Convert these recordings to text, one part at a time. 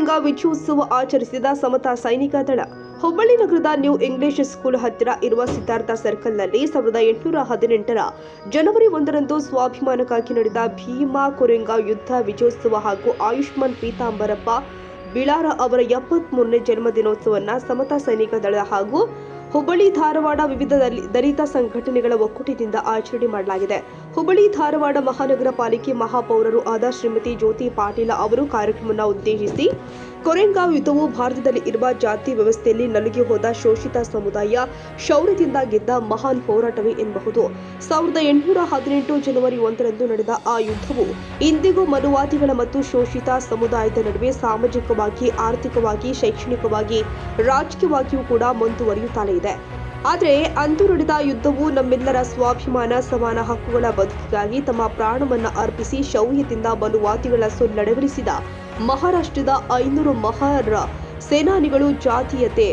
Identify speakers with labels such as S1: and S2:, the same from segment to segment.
S1: ಕೋರೆಂಗಾ ವಿಜಯೋತ್ಸವ ಆಚರಿಸಿದ ಸಮತಾ ಸೈನಿಕ ದಳ. ಹುಬ್ಬಳ್ಳಿ ನಗರದ ನ್ಯೂ ಇಂಗ್ಲಿಷ್ ಸ್ಕೂಲ್ ಹತ್ತಿರ ಇರುವ ಸಿದ್ಧಾರ್ಥ ಸರ್ಕಲ್ನಲ್ಲಿ 1818 ಜನವರಿ 1ರಂದು ಸ್ವಾಭಿಮಾನಕ್ಕಾಗಿ ನಡೆದ ಭೀಮಾ ಕೊರೆಂಗಾ ಯುದ್ಧ ವಿಜಯೋತ್ಸವ ಹಾಗೂ ಆಯುಷ್ಮಾನ್ ಪೀತಾಂಬರಪ್ಪ ಬಿಳಾರ ಅವರ 73ನೇ ಜನ್ಮದಿನೋತ್ಸವವನ್ನು ಸಮತಾ ಸೈನಿಕ ದಳ ಹಾಗೂ ಹುಬ್ಬಳ್ಳಿ ಧಾರವಾಡ ವಿವಿಧ ದಲಿತ ಸಂಘಟನೆಗಳ ಒಕ್ಕೂಟದಿಂದ ಆಚರಣೆ ಮಾಡಲಾಗಿದೆ. ಹುಬ್ಬಳ್ಳಿ ಧಾರವಾಡ ಮಹಾನಗರ ಪಾಲಿಕೆ ಮಹಾಪೌರರು ಆದ ಶ್ರೀಮತಿ ಜ್ಯೋತಿ ಪಾಟೀಲ ಅವರು ಕಾರ್ಯಕ್ರಮವನ್ನು ಉದ್ದೇಶಿಸಿ, ಕೊರೆಂಗಾ ಯುದ್ಧವು ಭಾರತದಲ್ಲಿ ಇರುವ ಜಾತಿ ವ್ಯವಸ್ಥೆಯಲ್ಲಿ ನಲುಗಿ ಹೋದ ಶೋಷಿತ ಸಮುದಾಯ ಶೌರ್ಯದಿಂದ ಗೆದ್ದ ಮಹಾನ್ ಹೋರಾಟವೇ ಎನ್ನಬಹುದು. 1818 ಜನವರಿ 1ರಂದು ನಡೆದ ಆ ಯುದ್ಧವು ಇಂದಿಗೂ ಮನುವಾದಿಗಳ ಮತ್ತು ಶೋಷಿತ ಸಮುದಾಯದ ನಡುವೆ ಸಾಮಾಜಿಕವಾಗಿ, ಆರ್ಥಿಕವಾಗಿ, ಶೈಕ್ಷಣಿಕವಾಗಿ, ರಾಜಕೀಯವಾಗಿಯೂ ಕೂಡ ಮುಂದುವರಿಯುತ್ತಲೇ ಇದೆ. ಆದರೆ ಅಂದು ನಡೆದ ಯುದ್ಧವು ನಮ್ಮೆಲ್ಲರ ಸ್ವಾಭಿಮಾನ, ಸಮಾನ ಹಕ್ಕುಗಳ ಬದುಕಿಗಾಗಿ ತಮ್ಮ ಪ್ರಾಣವನ್ನು ಅರ್ಪಿಸಿ ಶೌರ್ಯದಿಂದ ಮನುವಾದಿಗಳ ಸೊಲ್ಲಡವರಿಸಿದ ಮಹಾರಾಷ್ಟ್ರದ 500 ಮಹಾರ ಸೇನಾನಿಗಳು ಜಾತೀಯತೆ,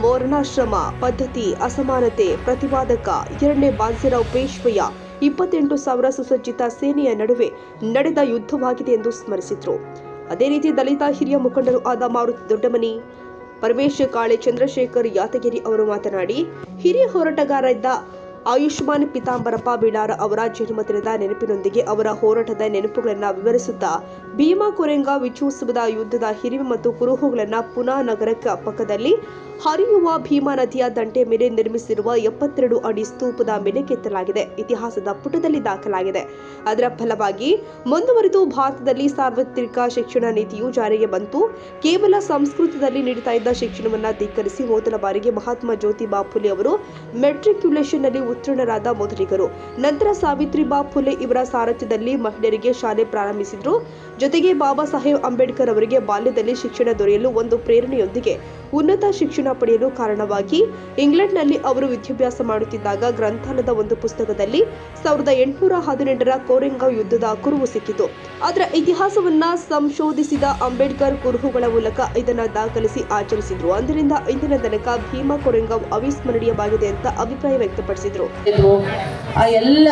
S1: ಮೋರ್ಣಾಶ್ರಮ ಪದ್ಧತಿ, ಅಸಮಾನತೆ ಪ್ರತಿಪಾದಕ 2ನೇ ಬಾಜಿರಾವ್ ಪೇಶ್ವೆಯ 28,000 ಸುಸಜ್ಜಿತ ಸೇನೆಯ ನಡುವೆ ನಡೆದ ಯುದ್ಧವಾಗಿದೆ ಎಂದು ಸ್ಮರಿಸಿದರು. ಅದೇ ರೀತಿ ದಲಿತ ಹಿರಿಯ ಮುಖಂಡರು ಆದ ಮಾರುತಿ ದೊಡ್ಡಮನಿ, ಪರಮೇಶ್ ಕಾಳೆ, ಚಂದ್ರಶೇಖರ್ ಯಾತಗಿರಿ ಅವರು ಮಾತನಾಡಿ, ಹಿರಿಯ ಹೋರಾಟಗಾರರಿದ್ದ ಆಯುಷ್ಮಾನ್ ಪೀತಾಂಬರಪ್ಪ ಬಿಳಾರ ಅವರ ಜನ್ಮದಿನದ ನೆನಪಿನೊಂದಿಗೆ ಅವರ ಹೋರಾಟದ ನೆನಪುಗಳನ್ನು ವಿವರಿಸುತ್ತಾ ಭೀಮಾ ಕೊರೆಂಗಾ ವಿಜಯೋತ್ಸವದ ಯುದ್ಧದ ಹಿರಿಮೆ ಮತ್ತು ಕುರುಹುಗಳನ್ನು ಪುನಾ ನಗರಕ್ಕೆ ಪಕ್ಕದಲ್ಲಿ ಹರಿಯುವ ಭೀಮಾ ನದಿಯ ದಂಡೆ ಮೇಲೆ ನಿರ್ಮಿಸಿರುವ 72 ಅಡಿ ಸ್ತೂಪದ ಮೇಲೆ ಕೆತ್ತಲಾಗಿದೆ. ಇತಿಹಾಸದ ಪುಟದಲ್ಲಿ ದಾಖಲಾಗಿದೆ. ಅದರ ಫಲವಾಗಿ ಮುಂದುವರಿದು ಭಾರತದಲ್ಲಿ ಸಾರ್ವತ್ರಿಕ ಶಿಕ್ಷಣ ನೀತಿಯು ಜಾರಿಗೆ ಬಂತು. ಕೇವಲ ಸಂಸ್ಕೃತದಲ್ಲಿ ನೀಡುತ್ತಾ ಇದ್ದ ಶಿಕ್ಷಣವನ್ನು ಧಿಕ್ಕರಿಸಿ ಮೊದಲ ಬಾರಿಗೆ ಮಹಾತ್ಮ ಜ್ಯೋತಿಬಾ ಫುಲೆ ಅವರು ಮೆಟ್ರಿಕ್ಯುಲೇಷನ್ನಲ್ಲಿ ಉತ್ತೀರ್ಣರಾದ ಮೊದಲಿಗರು. ನಂತರ ಸಾವಿತ್ರಿಬಾ ಫುಲೆ ಇವರ ಸಾರಥ್ಯದಲ್ಲಿ ಮಹಿಳೆಯರಿಗೆ ಶಾಲೆ ಪ್ರಾರಂಭಿಸಿದ್ರು. ಜೊತೆಗೆ ಬಾಬಾ ಸಾಹೇಬ್ ಅಂಬೇಡ್ಕರ್ ಅವರಿಗೆ ಬಾಲ್ಯದಲ್ಲಿ ಶಿಕ್ಷಣ ದೊರೆಯಲು ಒಂದು ಪ್ರೇರಣೆಯೊಂದಿಗೆ ಉನ್ನತ ಶಿಕ್ಷಣ ಪಡೆಯಲು ಕಾರಣವಾಗಿ ಇಂಗ್ಲೆಂಡ್ನಲ್ಲಿ ಅವರು ವಿದ್ಯಾಭ್ಯಾಸ ಮಾಡುತ್ತಿದ್ದಾಗ ಗ್ರಂಥಾಲಯದ ಒಂದು ಪುಸ್ತಕದಲ್ಲಿ 1818 ಕೋರೆಂಗಾ ಯುದ್ಧದ ಕುರುಹು ಸಿಕ್ಕಿತು. ಅದರ ಇತಿಹಾಸವನ್ನ ಸಂಶೋಧಿಸಿದ ಅಂಬೇಡ್ಕರ್ ಕುರುಹುಗಳ ಮೂಲಕ ಇದನ್ನು ದಾಖಲಿಸಿ ಆಚರಿಸಿದ್ರು. ಅಂದಿನಿಂದ ಇಂದಿನ ತನಕ ಭೀಮಾ ಕೊರೆಂಗಾ ಅವಿಸ್ಮರಣೀಯವಾಗಿದೆ ಅಂತ ಅಭಿಪ್ರಾಯ ವ್ಯಕ್ತಪಡಿಸಿದ್ರು.
S2: ಆ ಎಲ್ಲ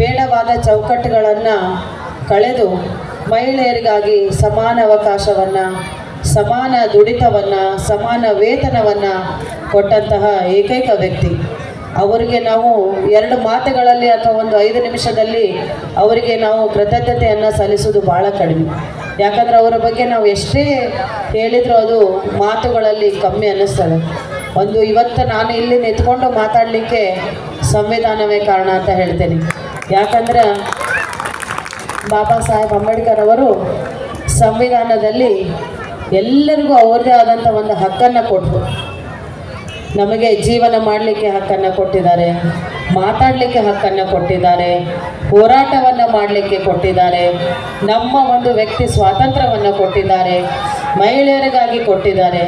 S2: ಬೇಡವಾದ ಚೌಕಟ್ಟುಗಳನ್ನು ಕಳೆದು ಮಹಿಳೆಯರಿಗಾಗಿ ಸಮಾನ ಅವಕಾಶವನ್ನು, ಸಮಾನ ದುಡಿತವನ್ನು, ಸಮಾನ ವೇತನವನ್ನು ಕೊಟ್ಟಂತಹ ಏಕೈಕ ವ್ಯಕ್ತಿ. ಅವರಿಗೆ ನಾವು 2 ಮಾತುಗಳಲ್ಲಿ ಅಥವಾ ಒಂದು 5 ನಿಮಿಷದಲ್ಲಿ ಅವರಿಗೆ ನಾವು ಕೃತಜ್ಞತೆಯನ್ನು ಸಲ್ಲಿಸೋದು ಭಾಳ ಕಡಿಮೆ. ಯಾಕಂದರೆ ಅವರ ಬಗ್ಗೆ ನಾವು ಎಷ್ಟೇ ಹೇಳಿದರೂ ಅದು ಮಾತುಗಳಲ್ಲಿ ಕಮ್ಮಿ ಅನ್ನಿಸ್ತದೆ. ಇವತ್ತು ನಾನು ಇಲ್ಲಿ ನಿಂತ್ಕೊಂಡು ಮಾತಾಡಲಿಕ್ಕೆ ಸಂವಿಧಾನವೇ ಕಾರಣ ಅಂತ ಹೇಳ್ತೇನೆ. ಯಾಕಂದ್ರೆ ಬಾಬಾ ಸಾಹೇಬ್ ಅಂಬೇಡ್ಕರ್ ಅವರು ಸಂವಿಧಾನದಲ್ಲಿ ಎಲ್ಲರಿಗೂ ಅವ್ರದ್ದೇ ಆದಂಥ ಒಂದು ಹಕ್ಕನ್ನು ಕೊಟ್ಟರು. ನಮಗೆ ಜೀವನ ಮಾಡಲಿಕ್ಕೆ ಹಕ್ಕನ್ನು ಕೊಟ್ಟಿದ್ದಾರೆ, ಮಾತಾಡಲಿಕ್ಕೆ ಹಕ್ಕನ್ನು ಕೊಟ್ಟಿದ್ದಾರೆ, ಹೋರಾಟವನ್ನು ಮಾಡಲಿಕ್ಕೆ ಕೊಟ್ಟಿದ್ದಾರೆ, ನಮ್ಮ ಒಂದು ವ್ಯಕ್ತಿ ಸ್ವಾತಂತ್ರ್ಯವನ್ನು ಕೊಟ್ಟಿದ್ದಾರೆ, ಮಹಿಳೆಯರಿಗಾಗಿ ಕೊಟ್ಟಿದ್ದಾರೆ.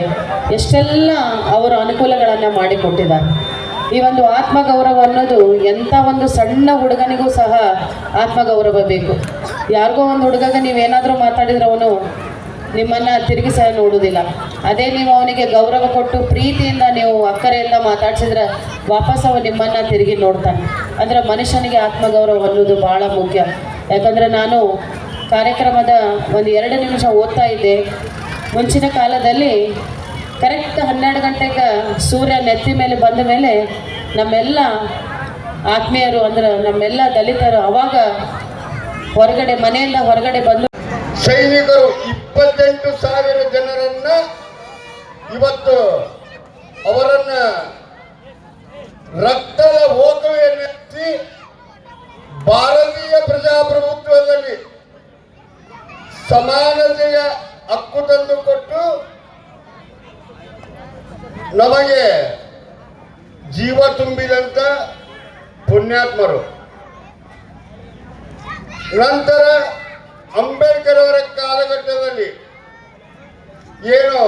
S2: ಎಷ್ಟೆಲ್ಲ ಅವರು ಅನುಕೂಲಗಳನ್ನು ಮಾಡಿಕೊಟ್ಟಿದ್ದಾರೆ. ಈ ಒಂದು ಆತ್ಮಗೌರವ ಅನ್ನೋದು ಎಂಥ ಒಂದು ಸಣ್ಣ ಹುಡುಗನಿಗೂ ಸಹ ಆತ್ಮಗೌರವ ಬೇಕು. ಯಾರಿಗೋ ಒಂದು ಹುಡುಗಗೆ ನೀವೇನಾದರೂ ಮಾತಾಡಿದ್ರೆ ಅವನು ನಿಮ್ಮನ್ನು ತಿರುಗಿ ಸಹ ನೋಡುವುದಿಲ್ಲ. ಅದೇ ನೀವು ಅವನಿಗೆ ಗೌರವ ಕೊಟ್ಟು ಪ್ರೀತಿಯಿಂದ ನೀವು ಅಕ್ಕರೆಯಿಂದ ಮಾತಾಡ್ಸಿದ್ರೆ ವಾಪಸ್ ಅವ ನಿಮ್ಮನ್ನು ತಿರುಗಿ ನೋಡ್ತಾನೆ. ಅಂದರೆ ಮನುಷ್ಯನಿಗೆ ಆತ್ಮಗೌರವ ಅನ್ನೋದು ಭಾಳ ಮುಖ್ಯ. ಯಾಕಂದರೆ ನಾನು ಕಾರ್ಯಕ್ರಮದ ಒಂದು 2 ನಿಮಿಷ ಓದ್ತಾ ಇದ್ದೆ. ಮುಂಚಿನ ಕಾಲದಲ್ಲಿ ಕರೆಕ್ಟ್ 12 ಗಂಟೆಗೆ ಸೂರ್ಯ ನೆತ್ತಿ ಮೇಲೆ ಬಂದ ಮೇಲೆ ನಮ್ಮೆಲ್ಲ ಆತ್ಮೀಯರು ಅಂದ್ರೆ ನಮ್ಮೆಲ್ಲ ದಲಿತರು ಅವಾಗ ಹೊರಗಡೆ ಮನೆಯಿಂದ ಹೊರಗಡೆ ಬಂದು
S3: ಸೈನಿಕರು 28,000 ಜನರನ್ನ ಇವತ್ತು ಅವರನ್ನ ರಕ್ತದ ಓಕುವೆನ್ನೆತ್ತಿ ಭಾರತೀಯ ಪ್ರಜಾಪ್ರಭುತ್ವದಲ್ಲಿ ಸಮಾನತೆಯ ಹಕ್ಕು ತಂದು ಕೊಟ್ಟು ನಮಗೆ ಜೀವ ತುಂಬಿದಂತ ಪುಣ್ಯಾತ್ಮರು. ನಂತರ ಅಂಬೇಡ್ಕರ್ ಅವರ ಕಾಲಘಟ್ಟದಲ್ಲಿ ಏನು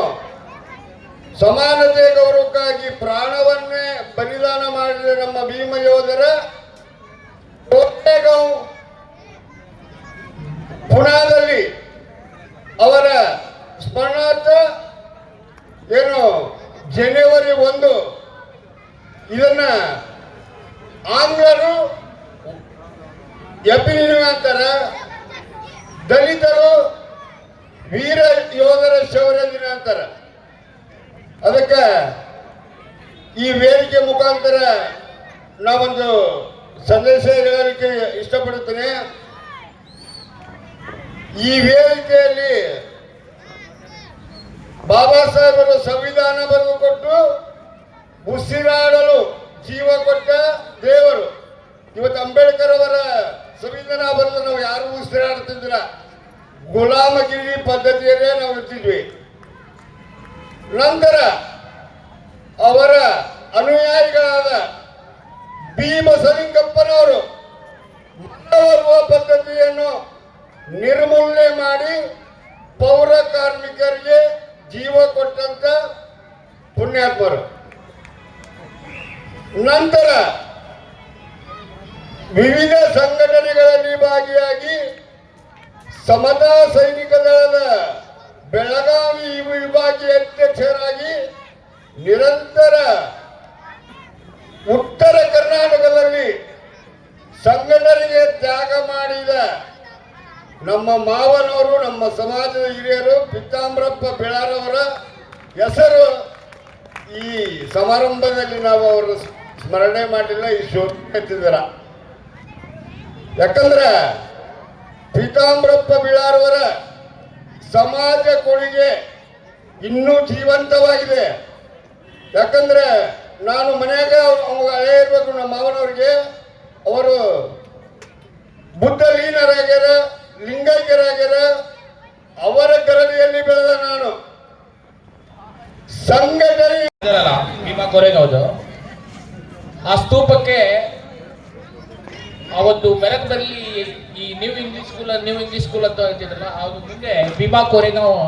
S3: ಸಮಾನತೆ ಗೌರವಕ್ಕಾಗಿ ಪ್ರಾಣವನ್ನೇ ಬಲಿದಾನ ಮಾಡಿದ ನಮ್ಮ ಭೀಮ ಯೋಧರ ಪುಣಾದಲ್ಲಿ ಅವರ ಸ್ಮರಣಾರ್ಥ ಏನು ಜನವರಿ 1 ಇದನ್ನ ಆಂಗ್ಲರು ಎಪ್ರಿಲ್ ಅಂತಾರೆ, ದಲಿತರು ವೀರ ಯೋಧರ ಶೌರ್ಯ ದಿನ ಅಂತಾರೆ. ಅದಕ್ಕೆ ಈ ವೇದಿಕೆ ಮುಖಾಂತರ ನಾವೊಂದು ಸಂದೇಶ ಹೇಳಲಿಕ್ಕೆ ಇಷ್ಟಪಡುತ್ತೇನೆ. ಈ ವೇದಿಕೆಯಲ್ಲಿ ಬಾಬಾ ಸಾಹೇಬರು ಸಂವಿಧಾನ ಬರೆದುಕೊಟ್ಟು ಉಸಿರಾಡಲು ಜೀವ ಕೊಟ್ಟ ದೇವರು. ಇವತ್ತು ಅಂಬೇಡ್ಕರ್ ಅವರ ಸಂವಿಧಾನ ಬರೆದು ನಾವು ಯಾರು ಉಸಿರಾಡ್ತಿದ್ದಿಲ್ಲ, ಗುಲಾಮಗಿರಿ ಪದ್ಧತಿಯಲ್ಲೇ ನಾವು ಇರ್ತಿದ್ವಿ. ನಂತರ ಅವರ ಅನುಯಾಯಿಗಳಾದ ಭೀಮಸಲಿಂಗಪ್ಪನವರು ಮನವೊಲಿಸುವ ಪದ್ಧತಿಯನ್ನು ನಿರ್ಮೂಲನೆ ಮಾಡಿ ಪೌರ ಕಾರ್ಮಿಕರಿಗೆ ಜೀವ ಕೊಟ್ಟಂತ ಪುಣ್ಯಾತ್ಮರು. ನಂತರ ವಿವಿಧ ಸಂಘಟನೆಗಳಲ್ಲಿ ಭಾಗಿಯಾಗಿ ಸಮತಾ ಸೈನಿಕ ದಳದ ಬೆಳಗಾವಿ ವಿಭಾಗೀಯ ಅಧ್ಯಕ್ಷರಾಗಿ ನಿರಂತರ ಉತ್ತರ ಕರ್ನಾಟಕದಲ್ಲಿ ಸಂಘಟನೆಗೆ ತ್ಯಾಗ ಮಾಡಿದ ನಮ್ಮ ಮಾವನವರು, ನಮ್ಮ ಸಮಾಜದ ಹಿರಿಯರು ಪೀತಾಂಬರಪ್ಪ ಬಿಳಾರವರ ಹೆಸರು ಈ ಸಮಾರಂಭದಲ್ಲಿ ನಾವು ಅವರು ಸ್ಮರಣೆ ಮಾಡಲಿಲ್ಲ, ಈ ಶೋಧ ಎತ್ತಿದ್ದೀರ. ಯಾಕಂದ್ರೆ ಪೀತಾಂಬರಪ್ಪ ಬಿಳಾರವರ ಸಮಾಜ ಕೊಡುಗೆ ಇನ್ನೂ ಜೀವಂತವಾಗಿದೆ. ಯಾಕಂದ್ರೆ ನಾನು ಮನೆಯಾಗ ಹಳೆ ಇರ್ಬೇಕು, ನಮ್ಮ ಮಾವನವ್ರಿಗೆ ಅವರು ಬುದ್ಧ ಲೀನರಾಗ್ಯಾರ, ಲಿಂಗೈಕ್ಯರಾಗ್ಯಾರ. ಅವರ ಗರಡಿಯಲ್ಲಿ ಬೆಳೆದ ನಾನು ಸಂಘಟನೆ
S4: ಭೀಮಾ ಕೋರೆಗಾವ್ದು ಆ ಸ್ತೂಪಕ್ಕೆ ಅವತ್ತು ಮೆರಕ್ ಬರಲಿ ಈ ನ್ಯೂ ಇಂಗ್ಲಿಷ್ ಸ್ಕೂಲ್ ಅಂತ ಹೇಳ್ತಿದ್ರಲ್ಲ, ಅವ್ರ ಮುಂದೆ ಭೀಮಾ ಕೋರೆಗಾಂವ್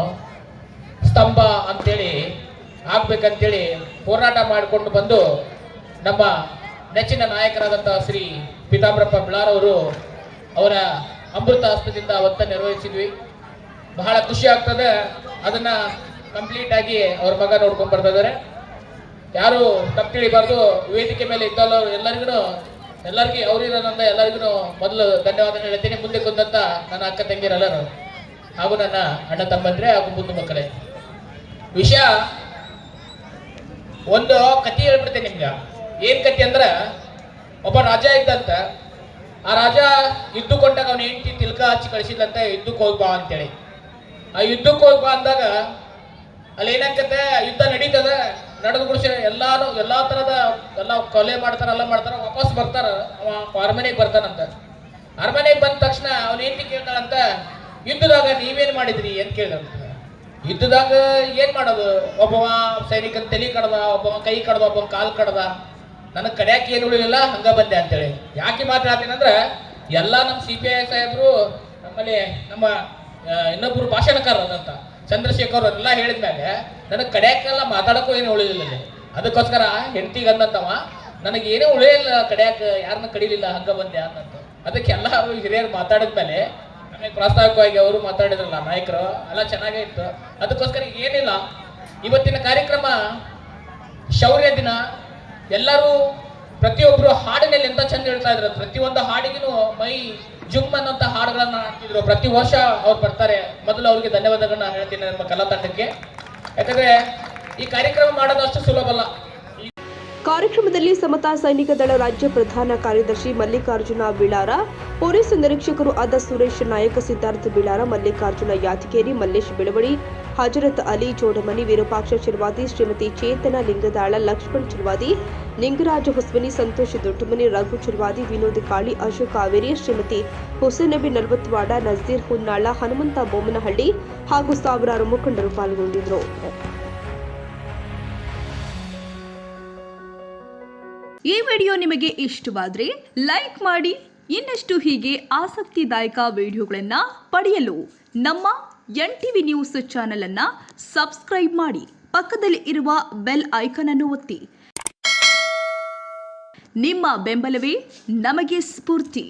S4: ಸ್ತಂಭ ಅಂತೇಳಿ ಆಗ್ಬೇಕಂತೇಳಿ ಹೋರಾಟ ಮಾಡಿಕೊಂಡು ಬಂದು ನಮ್ಮ ನೆಚ್ಚಿನ ನಾಯಕರಾದಂಥ ಶ್ರೀ ಪೀತಾಂಬರಪ್ಪ ಬಿಳಾರವರು ಅವರ ಅಮೃತ ಹಸ್ತದಿಂದ ಅವತ್ತ ನೆರವೇರಿಸಿದ್ವಿ. ಬಹಳ ಖುಷಿ ಆಗ್ತದೆ. ಅದನ್ನ ಕಂಪ್ಲೀಟ್ ಆಗಿ ಅವ್ರ ಮಗ ನೋಡ್ಕೊಂಡು ಬರ್ತಾ ಇದ್ದಾರೆ. ಯಾರು ತಪ್ಪು ತಿಳಿಬಾರ್ದು. ವೇದಿಕೆ ಮೇಲೆ ಇದ್ದಲ್ಲ ಎಲ್ಲರಿಗೂ ಅವರಿರೋದ್ರಿಂದ ಎಲ್ಲರಿಗೂ ಮೊದಲು ಧನ್ಯವಾದ ಹೇಳ್ತೀನಿ. ಮುಂದೆ ಕುಂದಂತ ನನ್ನ ಅಕ್ಕ ತಂಗಿರೆಲ್ಲರೂ ಹಾಗೂ ನನ್ನ ಅಣ್ಣ ತಮ್ಮಂದ್ರೆ ಹಾಗೂ ಮುಂದೆ ಮಕ್ಕಳೇ, ವಿಷಯ ಒಂದು ಕಥೆ ಹೇಳ್ಬಿಡ್ತೇನೆ ನಿಮ್ಗೆ. ಏನ್ ಕಥೆ ಅಂದ್ರೆ, ಒಬ್ಬ ರಾಜ ಇದ್ದಂತ. ಆ ರಾಜ ಯುದ್ಧಕೊಂಡಾಗ ಅವನ ಹೆಂಡತಿ ತಿಲ್ಕ ಹಚ್ಚಿ ಕಳಿಸಿದಂತೆ ಯುದ್ಧಕ್ಕೆ ಹೋಗ್ಬಾ ಅಂತೇಳಿ. ಆ ಯುದ್ಧಕ್ಕೆ ಹೋಗ್ಬಾ ಅಂದಾಗ ಅಲ್ಲಿ ಏನಾಗ್ತದೆ, ಯುದ್ಧ ನಡೀತದ, ನಡೆದು ಬಿಡಿಸಿ ಎಲ್ಲಾ ತರದ ಎಲ್ಲ ಕೊಲೆ ಮಾಡ್ತಾರ, ಎಲ್ಲ ಮಾಡ್ತಾರ, ವಾಪಸ್ ಬರ್ತಾರ. ಅವ ಅರಮನೆಗೆ ಬರ್ತಾನಂತ. ಅರಮನೆಗೆ ಬಂದ ತಕ್ಷಣ ಅವನ ಹೆಂಡತಿ ಕೇಳ್ತಾಳಂತ, ಯುದ್ಧದಾಗ ನೀವೇನ್ ಮಾಡಿದ್ರಿ ಅಂತ ಕೇಳಿದಂತ. ಯುದ್ಧದಾಗ ಏನ್ ಮಾಡೋದು, ಒಬ್ಬವ ಸೈನಿಕನ ತಲೆ ಕಡ್ದ, ಒಬ್ಬವ ಕೈ ಕಡ್ದ, ಒಬ್ಬ ಕಾಲು ಕಡ್ದ, ನನಗೆ ಕಡ್ಯಾಕೆ ಏನು ಉಳಿಲಿಲ್ಲ, ಹಂಗ ಬಂದೆ ಅಂತೇಳಿ. ಯಾಕೆ ಮಾತಾಡ್ತೀನಂದ್ರೆ, ಎಲ್ಲ ನಮ್ಮ CPI ಸಾಹೇಬರು, ನಮ್ಮಲ್ಲಿ ನಮ್ಮ ಇನ್ನೊಬ್ಬರು ಭಾಷಣಕಾರರಂತ ಚಂದ್ರಶೇಖರ್ ಎಲ್ಲ ಹೇಳಿದ್ಮೇಲೆ ನನಗೆ ಕಡ್ಯಾಕೆಲ್ಲ ಮಾತಾಡಕ್ಕೂ ಏನು ಉಳಿಲಿಲ್ಲ. ಅದಕ್ಕೋಸ್ಕರ ಹೆಂಡತಿಗೆ ಅಂದಂತವ, ನನಗೆ ಏನೂ ಉಳಿಯಲ್ಲ ಕಡ್ಯಾಕ, ಯಾರನ್ನ ಕಡಿಲಿಲ್ಲ, ಹಂಗ ಬಂದೆ ಅಂತಂತ. ಅದಕ್ಕೆ ಎಲ್ಲರೂ ಹಿರಿಯರು ಮಾತಾಡಿದ್ಮೇಲೆ ನಮಗೆ ಪ್ರಾಸ್ತಾವಿಕವಾಗಿ ಅವರು ಮಾತಾಡಿದ್ರಲ್ಲ ನಾಯಕರು, ಎಲ್ಲ ಚೆನ್ನಾಗೇ ಇತ್ತು. ಅದಕ್ಕೋಸ್ಕರ ಏನಿಲ್ಲ, ಇವತ್ತಿನ ಕಾರ್ಯಕ್ರಮ ಶೌರ್ಯ ದಿನ. ಎಲ್ಲರೂ ಪ್ರತಿಯೊಬ್ಬರು ಹಾಡಿನಲ್ಲಿ ಎಂತ ಚಂದ ಹೇಳ್ತಾ ಇದ್ರು. ಪ್ರತಿಯೊಂದು ಹಾಡಿಗೂ ಮೈ ಜುಮ್ ಅನ್ನೋಂಥ ಹಾಡುಗಳನ್ನ ಹಾಡ್ತಿದ್ರು. ಪ್ರತಿ ವರ್ಷ ಅವ್ರು ಬರ್ತಾರೆ. ಮೊದಲು ಅವ್ರಿಗೆ ಧನ್ಯವಾದಗಳನ್ನ ಹೇಳ್ತೀನಿ ನಮ್ಮ ಕಲಾ ತಂಡಕ್ಕೆ. ಯಾಕಂದ್ರೆ ಈ ಕಾರ್ಯಕ್ರಮ ಮಾಡೋದು ಅಷ್ಟು ಸುಲಭ ಅಲ್ಲ.
S1: ಕಾರ್ಯಕ್ರಮದಲ್ಲಿ ಸಮತಾ ಸೈನಿಕ ದಳ ರಾಜ್ಯ ಪ್ರಧಾನ ಕಾರ್ಯದರ್ಶಿ ಮಲ್ಲಿಕಾರ್ಜುನ ಬಿಳಾರ, ಪೊಲೀಸ್ ನಿರೀಕ್ಷಕರು ಆದ ಸುರೇಶ್ ನಾಯಕ, ಸಿದ್ಧಾರ್ಥ ಬಿಳಾರ, ಮಲ್ಲಿಕಾರ್ಜುನ ಯಾದಗೇರಿ, ಮಲ್ಲೇಶ್ ಬೆಳವಡಿ, ಹಜರತ್ ಅಲಿ ಜೋಡಮನಿ, ವಿರೂಪಾಕ್ಷ ಚಿರ್ವಾದಿ, ಶ್ರೀಮತಿ ಚೇತನ ಲಿಂಗದಾಳ, ಲಕ್ಷ್ಮಣ್ ಚಿರ್ವಾದಿ, ನಿಂಗರಾಜ ಹೊಸಮನಿ, ಸಂತೋಷ್ ದೊಡ್ಡಮನಿ, ರಘು ಚಿರ್ವಾದಿ, ವಿನೋದ್ ಕಾಳಿ, ಅಶೋಕ್ ಕಾವೇರಿ, ಶ್ರೀಮತಿ ಹುಸೇನ್ ನಬಿ ನಲ್ವತ್ವಾಡ, ನಜೀರ್ ಹುನ್ನಾಳ, ಹನುಮಂತ ಬೊಮ್ಮನಹಳ್ಳಿ ಹಾಗೂ ಸಾವಿರಾರು ಮುಖಂಡರು ಪಾಲ್ಗೊಂಡಿದ್ದರು.
S5: ಈ ವಿಡಿಯೋ ನಿಮಗೆ ಇಷ್ಟವಾದರೆ ಲೈಕ್ ಮಾಡಿ. ಇನ್ನಷ್ಟು ಹೀಗೆ ಆಸಕ್ತಿದಾಯಕ ವಿಡಿಯೋಗಳನ್ನು ಪಡೆಯಲು ನಮ್ಮ NTV ನ್ಯೂಸ್ ಚಾನೆಲ್ ಅನ್ನು ಸಬ್ಸ್ಕ್ರೈಬ್ ಮಾಡಿ. ಪಕ್ಕದಲ್ಲಿ ಇರುವ ಬೆಲ್ ಐಕಾನ್ ಅನ್ನು ಒತ್ತಿ. ನಿಮ್ಮ ಬೆಂಬಲವೇ ನಮಗೆ ಸ್ಫೂರ್ತಿ.